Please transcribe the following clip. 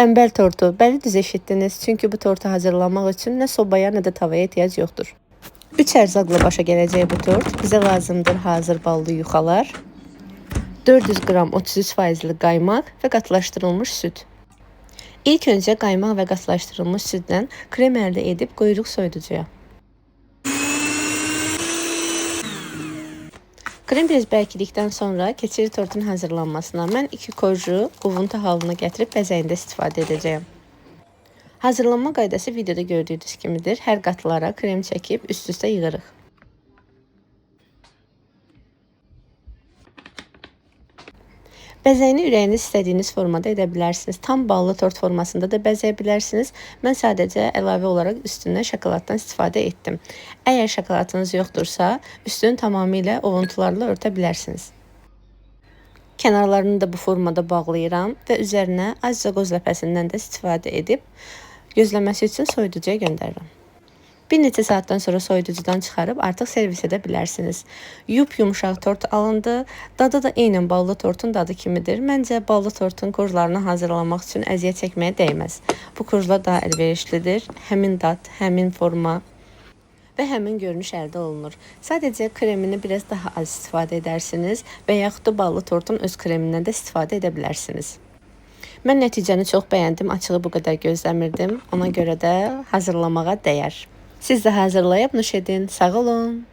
Tembel tortu. Bəli, düz eşitdiniz. Çünki bu tortu hazırlamaq üçün nə sobaya, nə də tavaya ehtiyac yoxdur. 3 ərzaqla başa gələcək bu tort. Bizə lazımdır hazır ballı yuxalar, 400 qram 33% qaymaq və qatılaşdırılmış süd. İlk öncə qaymaq və qatılaşdırılmış südlə krem əldə edib qoyuruq soyuducuya. Krem biraz bərkidikdən sonra keçirik tortun hazırlanmasına. Mən 2 korju qovuntu halına gətirib bəzəyində istifadə edəcəyəm. Hazırlanma qaydası videoda gördüyünüz kimidir. Hər qatılara krem çəkib üst-üstə yığırıq. Bəzəyini ürəyiniz istədiyiniz formada edə bilərsiniz. Tam ballı tort formasında da bəzəyə bilərsiniz. Mən sadəcə əlavə olaraq üstündən şokoladdan istifadə etdim. Əgər şokoladınız yoxdursa, üstünü tamamilə ovuntularla örtə bilərsiniz. Kənarlarını da bu formada bağlayıram və üzərinə azca qoz ləpəsindən də istifadə edib gözləməsi üçün soyuducuya göndərirəm. Bir neçə saatdan sonra soyuducudan çıxarıb artıq servis edə bilərsiniz. Yumuşaq tort alındı. Dadı da eynən ballı tortun dadı kimidir. Məncə ballı tortun korjlarını hazırlamaq üçün əziyyət çəkməyə dəyməz. Bu korjlar daha əlverişlidir. Həmin dad, həmin forma və həmin görünüş əldə olunur. Sadəcə kremini biraz daha az istifadə edərsiniz və yaxud da ballı tortun öz kremindən də istifadə edə bilərsiniz. Mən nəticəni çox bəyəndim. Açığı bu qədər gözləmirdim. Ona görə də hazırlamağa dəyər. Siz də hazırlayıb nuş edin. Sağ olun.